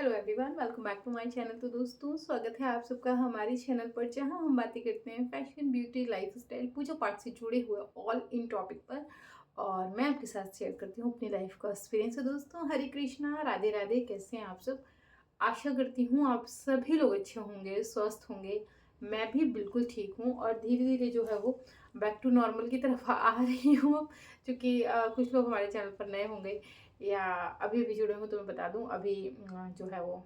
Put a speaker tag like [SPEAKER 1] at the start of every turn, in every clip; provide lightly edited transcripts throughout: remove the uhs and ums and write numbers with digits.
[SPEAKER 1] Hello everyone, welcome back to my channel. तो दोस्तों, स्वागत है आप सबका हमारे चैनल पर, जहां हम बातें करते हैं फैशन, ब्यूटी, लाइफस्टाइल, पूजा पाठ से जुड़े हुए ऑल इन टॉपिक पर। और मैं आपके साथ शेयर करती हूँ अपनी लाइफ का एक्सपीरियंस। तो दोस्तों, हरे कृष्णा, राधे राधे। कैसे हैं आप सब? आशा करती हूँ आप सभी लोग अच्छे होंगे, स्वस्थ होंगे। मैं भी बिल्कुल ठीक हूँ और धीरे धीरे जो है वो बैक टू नॉर्मल की तरफ आ रही हूँ। क्योंकि कुछ लोग हमारे चैनल पर नए होंगे या अभी अभी जुड़े हों, तो मैं बता दूं, अभी जो है वो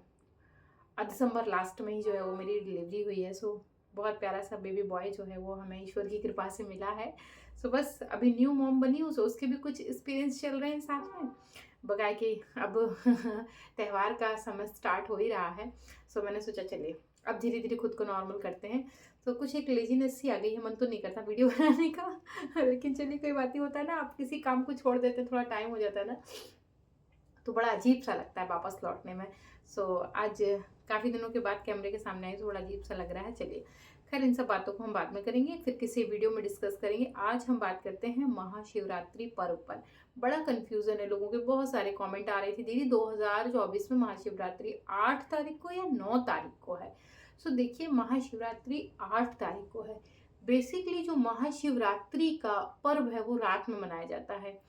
[SPEAKER 1] दिसंबर लास्ट में ही जो है वो मेरी डिलीवरी हुई है। सो बहुत प्यारा सा बेबी बॉय जो है वो हमें ईश्वर की कृपा से मिला है। सो बस अभी न्यू मॉम बनी हूँ, सो उसके भी कुछ एक्सपीरियंस चल रहे हैं साथ में। बगाए कि अब त्यौहार का समय स्टार्ट हो ही रहा है। सो मैंने सोचा चलिए अब धीरे धीरे खुद को नॉर्मल करते हैं। तो कुछ एक लेजीनेस सी आ गई है, मन तो नहीं करता वीडियो बनाने का लेकिन चलिए, कोई बात नहीं। होता है ना, आप किसी काम को छोड़ देते हैं, थोड़ा टाइम हो जाता है ना, तो बड़ा अजीब सा लगता है वापस लौटने में। सो आज काफ़ी दिनों के बाद कैमरे के सामने आई, तो बड़ा अजीब सा लग रहा है। चलिए खैर, इन सब बातों को हम बाद में करेंगे, फिर किसी वीडियो में डिस्कस करेंगे। आज हम बात करते हैं महाशिवरात्रि पर्व पर। बड़ा कन्फ्यूजन है लोगों के, बहुत सारे कमेंट आ रहे थे, दीदी 2024 में महाशिवरात्रि 8 तारीख को या 9 तारीख को है। सो देखिए, महाशिवरात्रि 8 तारीख को है। बेसिकली जो महाशिवरात्रि का पर्व है वो रात में मनाया जाता है।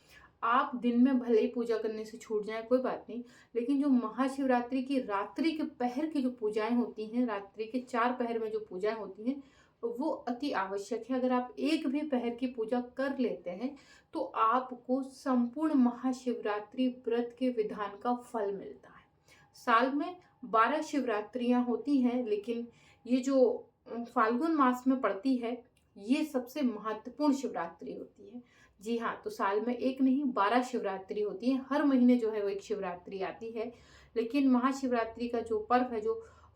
[SPEAKER 1] आप दिन में भले ही पूजा करने से छूट जाए, कोई बात नहीं, लेकिन जो महाशिवरात्रि की रात्रि के पहर की जो पूजाएं होती हैं, रात्रि के 4 पहर में जो पूजाएं होती हैं, वो अति आवश्यक है। अगर आप एक भी पहर की पूजा कर लेते हैं तो आपको संपूर्ण महाशिवरात्रि व्रत के विधान का फल मिलता है। साल में 12 शिवरात्रियां होती हैं, लेकिन ये जो फाल्गुन मास में पड़ती है, ये सबसे महत्वपूर्ण शिवरात्रि होती है। जी हाँ, तो साल में एक नहीं 12 शिवरात्रि होती है। हर महीने जो है वो एक शिवरात्रि आती है। लेकिन महाशिवरात्रि का जो पर्व है, जो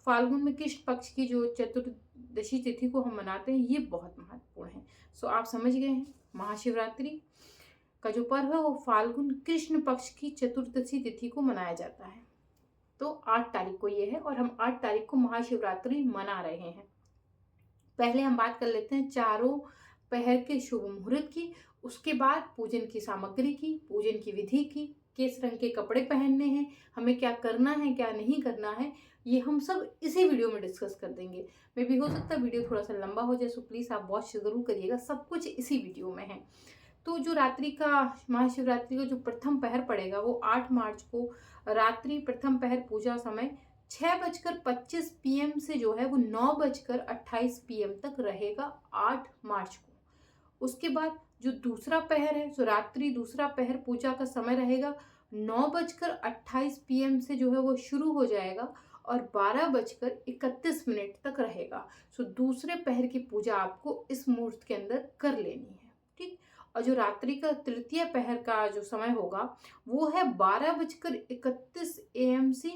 [SPEAKER 1] फाल्गुन में कृष्ण पक्ष की जो चतुर्दशी तिथि को हम मनाते हैं, ये बहुत महत्वपूर्ण है। सो आप समझ गए हैं, महाशिवरात्रि का जो पर्व है वो फाल्गुन कृष्ण पक्ष की चतुर्दशी तिथि को मनाया जाता है। तो 8 तारीख को ये है और हम 8 तारीख को महाशिवरात्रि मना रहे हैं। पहले हम बात कर लेते हैं चारों पहर के शुभ मुहूर्त की, उसके बाद पूजन की सामग्री की, पूजन की विधि की, किस रंग के कपड़े पहनने हैं, हमें क्या करना है क्या नहीं करना है, ये हम सब इसी वीडियो में डिस्कस कर देंगे। मे भी हो सकता है वीडियो थोड़ा सा लंबा हो जाए, सो प्लीज़ आप वॉच जरूर करिएगा, सब कुछ इसी वीडियो में है। तो जो रात्रि का महाशिवरात्रि का जो प्रथम पहर पड़ेगा वो 8 मार्च को रात्रि प्रथम पहर पूजा समय 6:25 PM से जो है वो 9:28 PM तक रहेगा, 8 मार्च को। उसके बाद जो दूसरा पहर है, जो रात्रि दूसरा पहर पूजा का समय रहेगा, 9:28 PM से जो है वो शुरू हो जाएगा और 12:31 तक रहेगा। सो दूसरे पहर की पूजा आपको इस मुहूर्त के अंदर कर लेनी है, ठीक। और जो रात्रि का तृतीय पहर का जो समय होगा वो है 12:31 AM से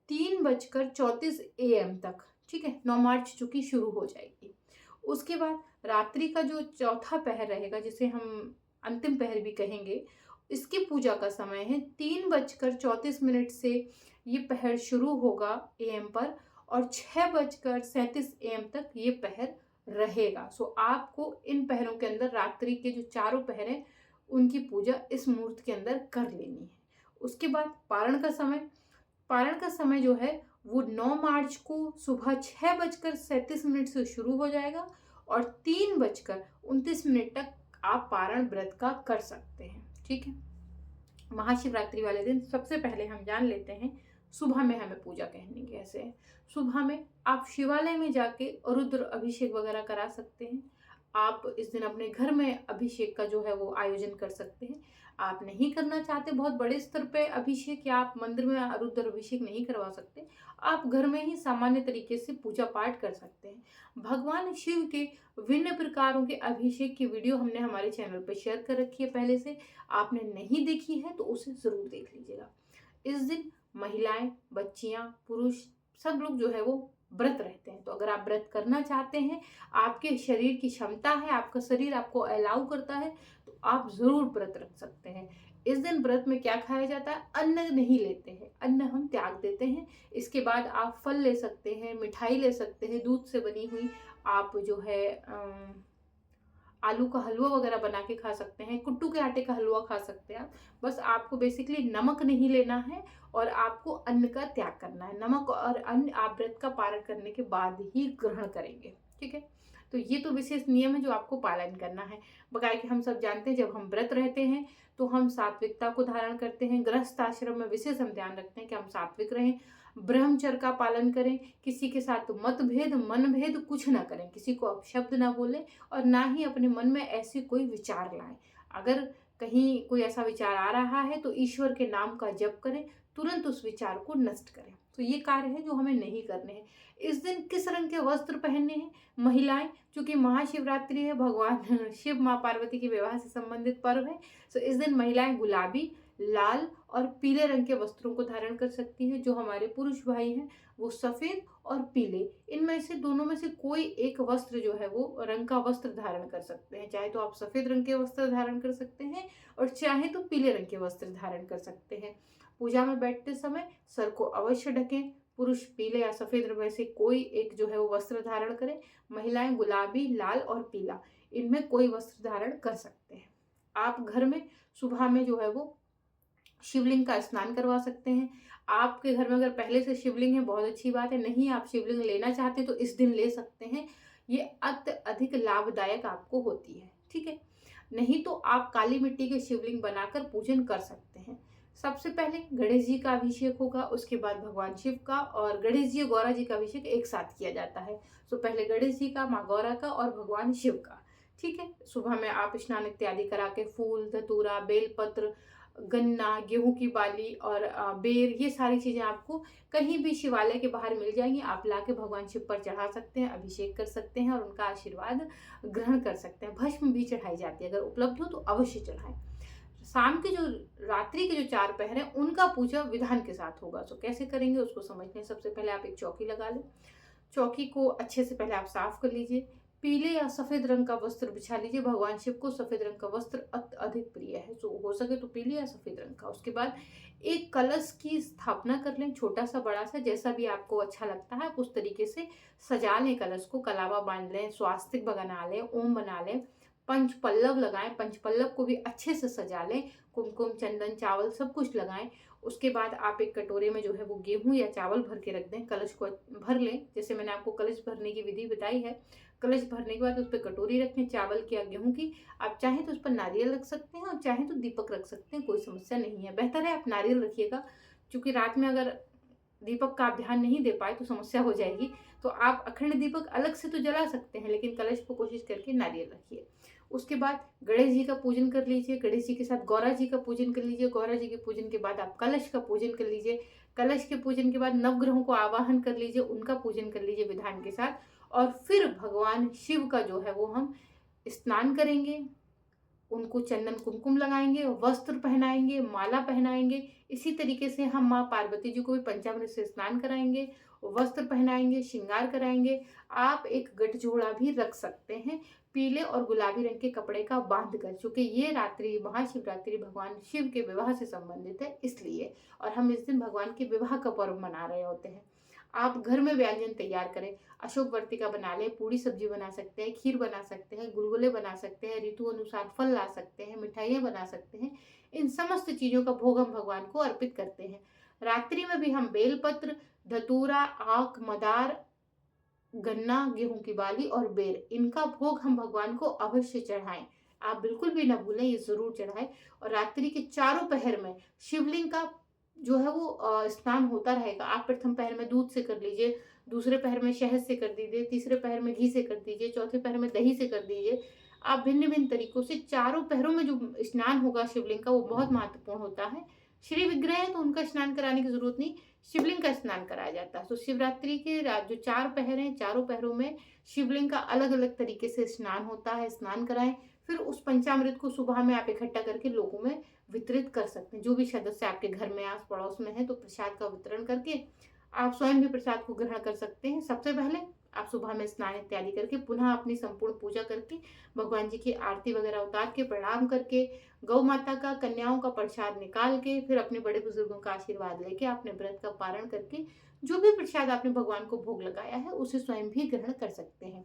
[SPEAKER 1] 3:34 AM तक, ठीक है। 9 मार्च चूंकि शुरू हो जाएगी। उसके बाद रात्रि का जो चौथा पहर रहेगा, जिसे हम अंतिम पहर भी कहेंगे, इसकी पूजा का समय है 3:34 से ये पहर शुरू होगा AM पर और 6:37 AM तक ये पहर रहेगा। सो आपको इन पहरों के अंदर रात्रि के जो चारों पहर हैं उनकी पूजा इस मुहूर्त के अंदर कर लेनी है। उसके बाद पारण का समय जो है वो 9 मार्च को सुबह 6:37 से शुरू हो जाएगा और 3:29 तक आप पारण व्रत का कर सकते हैं, ठीक है। महाशिवरात्रि वाले दिन सबसे पहले हम जान लेते हैं सुबह में हमें पूजा करनी कैसे है। सुबह में आप शिवालय में जाके रुद्र अभिषेक वगैरह करा सकते हैं। आप इस दिन अपने घर में अभिषेक का जो है वो आयोजन कर सकते हैं। आप नहीं करना चाहते बहुत बड़े स्तर पे अभिषेक, या आप मंदिर में रुद्र अभिषेक नहीं करवा सकते, आप घर में ही सामान्य तरीके से पूजा पाठ कर सकते हैं। भगवान शिव के विभिन्न प्रकारों के अभिषेक की वीडियो हमने हमारे चैनल पर शेयर कर रखी है पहले से, आपने नहीं देखी है तो उसे जरूर देख लीजिएगा। इस दिन महिलाएं, बच्चियां, पुरुष सब लोग जो है वो व्रत रहते हैं। तो अगर आप व्रत करना चाहते हैं, आपके शरीर की क्षमता है, आपका शरीर आपको अलाउ करता है, तो आप जरूर व्रत रख सकते हैं। इस दिन व्रत में क्या खाया जाता है? अन्न नहीं लेते हैं, अन्न हम त्याग देते हैं। इसके बाद आप फल ले सकते हैं, मिठाई ले सकते हैं, दूध से बनी हुई आप जो है आलू का हलवा वगैरह बना के खा सकते हैं, कुट्टू के आटे का हलवा खा सकते हैं आप। बस आपको बेसिकली नमक नहीं लेना है और आपको अन्न का त्याग करना है। नमक और अन्न आप व्रत का पारण करने के बाद ही ग्रहण करेंगे, ठीक है। तो ये तो विशेष नियम है जो आपको पालन करना है। बकाया कि हम सब जानते हैं जब हम व्रत रहते हैं तो हम सात्विकता को धारण करते हैं। गृहस्थ आश्रम में विशेष हम ध्यान रखते हैं कि हम सात्विक रहें, ब्रह्मचर्य का पालन करें, किसी के साथ मतभेद मनभेद कुछ ना करें, किसी को अपशब्द ना बोलें और ना ही अपने मन में ऐसे कोई विचार लाएं। अगर कहीं कोई ऐसा विचार आ रहा है तो ईश्वर के नाम का जप करें, तुरंत उस विचार को नष्ट करें। तो ये कार्य है जो हमें नहीं करने हैं। इस दिन किस रंग के वस्त्र पहनने हैं? महिलाएं, चूंकि महाशिवरात्रि है, भगवान शिव माँ पार्वती के विवाह से संबंधित पर्व है, तो इस दिन महिलाएं गुलाबी, लाल और पीले रंग के वस्त्रों को धारण कर सकती हैं। जो हमारे पुरुष भाई हैं वो सफेद और पीले, इनमें से दोनों में से कोई एक वस्त्र जो है वो रंग का वस्त्र धारण कर सकते हैं। चाहे तो आप सफेद रंग के वस्त्र धारण कर सकते हैं और चाहे तो पीले रंग के वस्त्र धारण कर सकते हैं। पूजा में बैठते समय सर को अवश्य ढकें। पुरुष पीले या सफेद रंग में से कोई एक जो है वो वस्त्र धारण करें। महिलाएं गुलाबी, लाल और पीला, इनमें कोई वस्त्र धारण कर सकते हैं। आप घर में सुबह में जो है वो शिवलिंग का स्नान करवा सकते हैं। आपके घर में अगर पहले से शिवलिंग है बहुत अच्छी बात है, नहीं आप शिवलिंग लेना चाहते तो इस दिन ले सकते हैं। ये अत्यधिक लाभदायक आपको होती है, ठीक है। नहीं तो आप काली मिट्टी के शिवलिंग बनाकर पूजन कर सकते हैं। सबसे पहले गणेश जी का अभिषेक होगा, उसके बाद भगवान शिव का, और गणेश जी और गौरा जी का अभिषेक एक साथ किया जाता है। तो पहले गणेश जी का, माँ गौरा का और भगवान शिव का, ठीक है। सुबह में आप स्नान इत्यादि करा के फूल, धतूरा, बेलपत्र, गन्ना, गेहूं की बाली और बेर, ये सारी चीजें आपको कहीं भी शिवालय के बाहर मिल जाएंगी। आप लाके भगवान शिव पर चढ़ा सकते हैं, अभिषेक कर सकते हैं और उनका आशीर्वाद ग्रहण कर सकते हैं। भस्म भी चढ़ाई जाती है, अगर उपलब्ध हो तो अवश्य चढ़ाएं। शाम के जो रात्रि के जो 4 पहर हैं उनका पूजा विधान के साथ होगा। तो कैसे करेंगे उसको समझते हैं। सबसे पहले आप एक चौकी लगा लें। चौकी को अच्छे से पहले आप साफ कर लीजिए। पीले या सफेद रंग का वस्त्र बिछा लीजिए। भगवान शिव को सफेद रंग का वस्त्र अधिक प्रिय है, तो हो सके तो पीले या सफेद रंग का। उसके बाद एक कलश की स्थापना कर लें, छोटा सा बड़ा सा, जैसा भी आपको अच्छा लगता है आप उस तरीके से सजा लें कलश को। कलावा बांध लें, स्वास्तिक बना लें, ओम बना लें, पंच पल्लव लगाएं, पंच पल्लव को भी अच्छे से सजा लें, कुमकुम, चंदन, चावल सब कुछ लगाएं। उसके बाद आप एक कटोरे में जो है वो गेहूं या चावल भर के रख दें। कलश को भर लें, जैसे मैंने आपको कलश भरने की विधि बताई है। कलश भरने के बाद उस पर कटोरी रखें चावल की या गेहूं की। आप चाहें तो उस पर नारियल रख सकते हैं और चाहें तो दीपक रख सकते हैं, कोई समस्या नहीं है। बेहतर है आप नारियल रखिएगा, क्योंकि रात में अगर दीपक का आप ध्यान नहीं दे पाए तो समस्या हो जाएगी। तो आप अखंड दीपक अलग से तो जला सकते हैं, लेकिन कलश को कोशिश करके नारियल रखिए। उसके बाद गणेश जी का पूजन कर लीजिए। गणेश जी के साथ गौरा जी का पूजन कर लीजिए। गौरा जी के पूजन के बाद आप कलश का पूजन कर लीजिए। कलश के पूजन के बाद नवग्रहों को आवाहन कर लीजिए, उनका पूजन कर लीजिए विधान के साथ। और फिर भगवान शिव का जो है वो हम स्नान करेंगे, उनको चंदन कुमकुम लगाएंगे, वस्त्र पहनाएंगे, माला पहनाएंगे। इसी तरीके से हम माँ पार्वती जी को भी पंचामृत से स्नान कराएंगे, वस्त्र पहनाएंगे, श्रृंगार कराएंगे। आप एक गठजोड़ा भी रख सकते हैं पीले और गुलाबी रंग के कपड़े का बांध कर, चूंकि ये रात्रि महाशिवरात्रि भगवान शिव के विवाह से संबंधित है इसलिए, और हम इस दिन भगवान के विवाह का पर्व मना रहे होते हैं। आप घर में व्यंजन तैयार करें, अशोक वर्तिका बना लें, पूड़ी सब्जी बना सकते हैं, खीर बना सकते हैं, गुलगुले बना सकते हैं, ऋतु अनुसार फल ला सकते हैं, मिठाइयाँ बना सकते हैं। इन समस्त चीज़ों का भोग हम भगवान को अर्पित करते हैं। रात्रि में भी हम बेलपत्र, धतूरा, आक, मदार, गन्ना, गेहूं की बाली और बेर, इनका भोग हम भगवान को अवश्य चढ़ाएं। आप बिल्कुल भी ना भूलें, ये जरूर चढ़ाएं। और रात्रि के चारों पहर में शिवलिंग का जो है वो स्नान होता रहेगा। आप प्रथम पहर में दूध से कर लीजिए, दूसरे पहर में शहद से कर दीजिए, तीसरे पहर में घी से कर दीजिए, चौथे पहर में दही से कर दीजिए। आप भिन्न भिन्न तरीकों से चारों पहरों में जो स्नान होगा शिवलिंग का वो बहुत महत्वपूर्ण होता है। श्री विग्रह है तो उनका स्नान कराने की जरूरत नहीं, शिवलिंग का स्नान कराया जाता है। तो शिवरात्रि के जो 4 पहर हैं, चारों पहरों में शिवलिंग का अलग अलग तरीके से स्नान होता है, स्नान कराएं। फिर उस पंचामृत को सुबह में आप इकट्ठा करके लोगों में वितरित कर सकते हैं। जो भी सदस्य आपके घर में आस पड़ोस में है तो प्रसाद का वितरण करके आप स्वयं भी प्रसाद को ग्रहण कर सकते हैं। सबसे पहले आप सुबह में स्नान इत्यादि करके पुनः अपनी संपूर्ण पूजा करके भगवान जी की आरती वगैरह उतार के प्रणाम करके गौ माता का, कन्याओं का प्रसाद निकाल के फिर अपने बड़े बुजुर्गों का आशीर्वाद लेके आपने व्रत का पारण करके जो भी प्रसाद आपने भगवान को भोग लगाया है उसे स्वयं भी ग्रहण कर सकते हैं।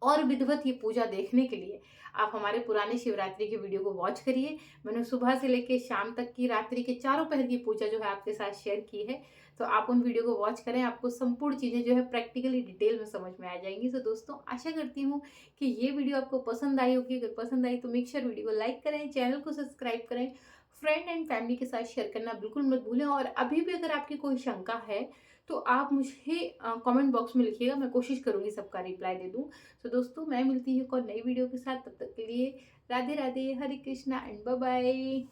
[SPEAKER 1] और विधिवत ये पूजा देखने के लिए आप हमारे पुराने शिवरात्रि के वीडियो को वॉच करिए। मैंने सुबह से लेके शाम तक की रात्रि के चारों पहर की पूजा जो है आपके साथ शेयर की है। तो आप उन वीडियो को वॉच करें, आपको संपूर्ण चीज़ें जो है प्रैक्टिकली डिटेल में समझ में आ जाएँगी। तो दोस्तों आशा करती हूँ कि ये वीडियो आपको पसंद आई होगी। अगर पसंद आई तो मेक श्योर वीडियो को लाइक करें, चैनल को सब्सक्राइब करें, फ्रेंड एंड फैमिली के साथ शेयर करना बिल्कुल मत भूलें। और अभी भी अगर आपकी कोई शंका है तो आप मुझे कमेंट बॉक्स में लिखिएगा, मैं कोशिश करूँगी सबका रिप्लाई दे दूँ। तो दोस्तों मैं मिलती हूँ एक और नई वीडियो के साथ, तब तक के लिए राधे राधे, हरे कृष्णा एंड बाय बाय।